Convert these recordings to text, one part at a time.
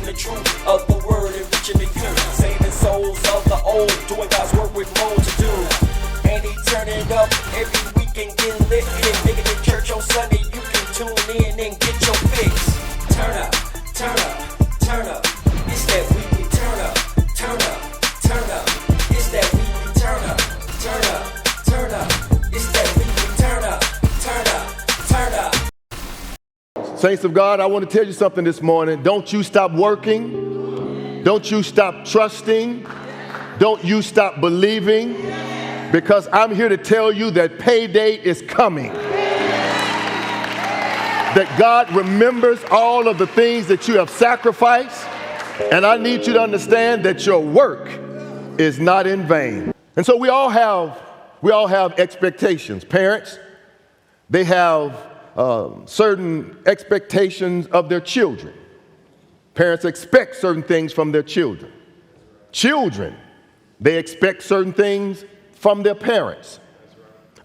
speaking the truth of the word and reaching the youth, saving souls of the old, doing God's work with more to do. And he turning up every weekend, getting lit, and making it church on Sunday. You can tune in and get your fix. Turn up, turn up, turn up. It's that weekly turn up, turn up, turn up. It's that weekly turn up, turn up, turn up. It's that weekly turn up, turn up, turn up. Saints of God, I want to tell you something this morning. Don't you stop working. Don't you stop trusting. Don't you stop believing. Because I'm here to tell you that payday is coming. That God remembers all of the things that you have sacrificed. And I need you to understand that your work is not in vain. And so we all have expectations. Parents, they have certain expectations of their children. Parents expect certain things from their children. Children, they expect certain things from their parents.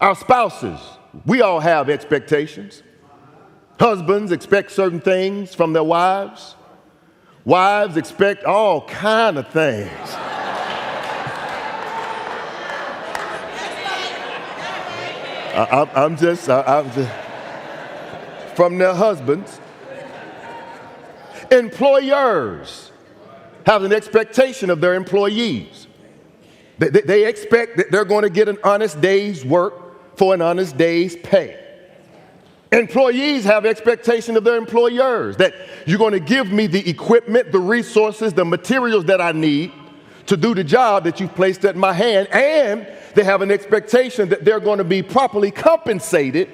Our spouses, we all have expectations. Husbands expect certain things from their wives. Wives expect all kind of things. I'm just from their husbands. Employers have an expectation of their employees. They expect that they're going to get an honest day's work for an honest day's pay. Employees have expectation of their employers that you're going to give me the equipment, the resources, the materials that I need to do the job that you've placed at my hand, and they have an expectation that they're going to be properly compensated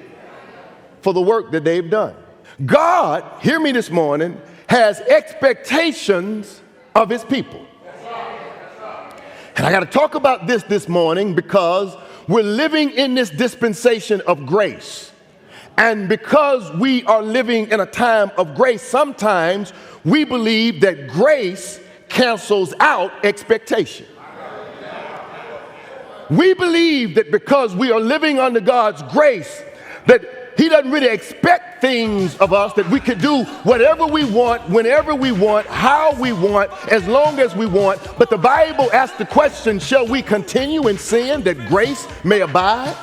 for the work that they've done. God, hear me this morning, has expectations of his people. And I got to talk about this morning because we're living in this dispensation of grace. And because we are living in a time of grace, sometimes we believe that grace cancels out expectation. We believe that because we are living under God's grace, that he doesn't really expect things of us, that we could do whatever we want, whenever we want, how we want, as long as we want. But the Bible asks the question, shall we continue in sin that grace may abide?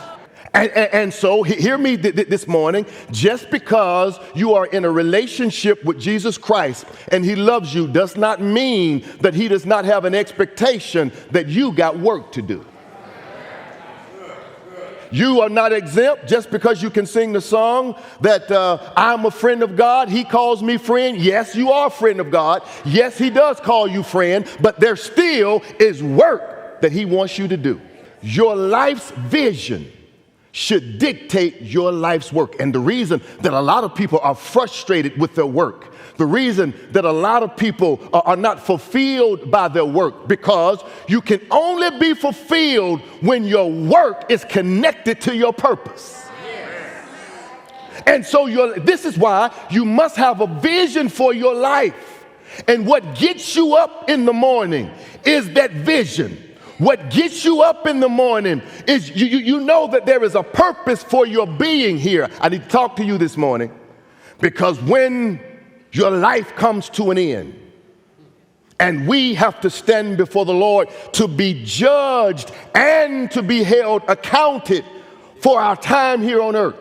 And so hear me this morning, just because you are in a relationship with Jesus Christ and he loves you does not mean that he does not have an expectation that you got work to do. You are not exempt just because you can sing the song that I'm a friend of God. He calls me friend. Yes, you are a friend of God. Yes, he does call you friend, but there still is work that he wants you to do. Your life's vision should dictate your life's work. And the reason that a lot of people are frustrated with their work, the reason that a lot of people are not fulfilled by their work, because you can only be fulfilled when your work is connected to your purpose. And so this is why you must have a vision for your life. And what gets you up in the morning is that vision. What gets you up in the morning is you know that there is a purpose for your being here. I need to talk to you this morning, because when your life comes to an end and we have to stand before the Lord to be judged and to be held accounted for our time here on earth,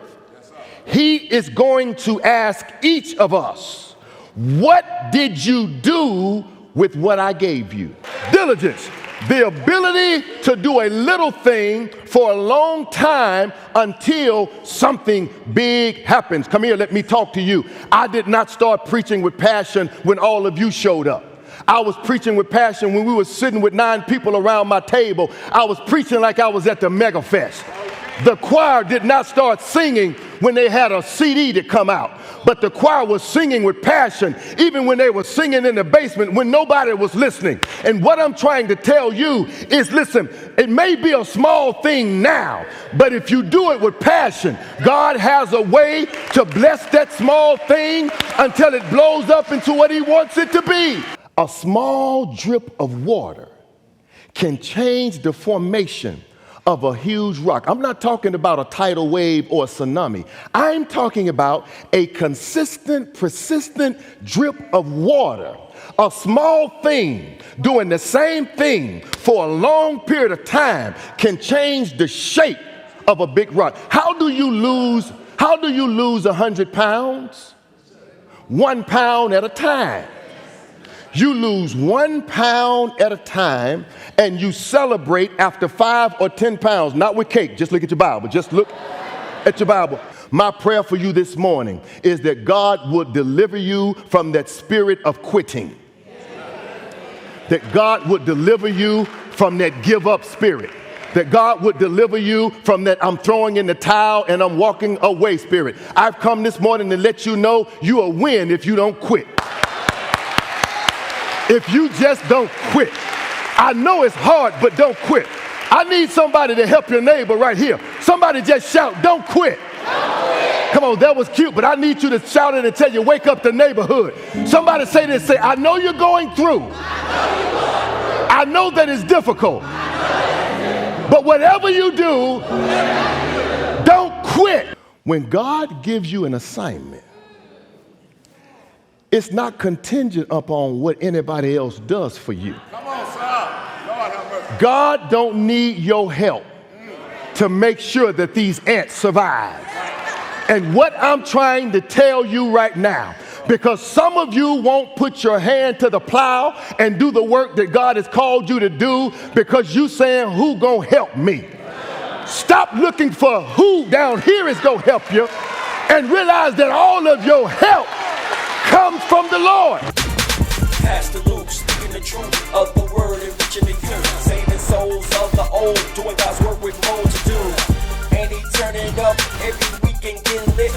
he is going to ask each of us, what did you do with what I gave you? Diligence. The ability to do a little thing for a long time until something big happens. Come here, let me talk to you. I did not start preaching with passion when all of you showed up. I was preaching with passion when we were sitting with 9 people around my table. I was preaching like I was at the Mega Fest. The choir did not start singing when they had a CD to come out, but the choir was singing with passion, even when they were singing in the basement when nobody was listening. And what I'm trying to tell you is, listen, it may be a small thing now, but if you do it with passion, God has a way to bless that small thing until it blows up into what he wants it to be. A small drip of water can change the formation of a huge rock. I'm not talking about a tidal wave or a tsunami. I'm talking about a consistent, persistent drip of water. A small thing doing the same thing for a long period of time can change the shape of a big rock. How do you lose 100 pounds? 1 pound at a time. You lose 1 pound at a time, and you celebrate after 5 or 10 pounds. Not with cake. Just look at your Bible. Just look at your Bible. My prayer for you this morning is that God would deliver you from that spirit of quitting. That God would deliver you from that give up spirit. That God would deliver you from that I'm throwing in the towel and I'm walking away spirit. I've come this morning to let you know you will win if you don't quit. If you just don't quit. I know it's hard, but don't quit. I need somebody to help your neighbor right here. Somebody just shout, don't quit. Come on, that was cute, but I need you to shout it and tell you, wake up the neighborhood. Somebody say this, say, I know you're going through. I know that it's difficult. But whatever you do, don't quit. When God gives you an assignment, it's not contingent upon what anybody else does for you. Come on, sir. Lord have mercy. God don't need your help to make sure that these ants survive. And what I'm trying to tell you right now, because some of you won't put your hand to the plow and do the work that God has called you to do because you saying, who gonna help me? Stop looking for who down here is gonna help you and realize that all of your help comes from the Lord. Pass the loop, speaking the truth of the word and reaching the youth, saving souls of the old, doing God's work with more to do. And he turning up every weekend, getting lit,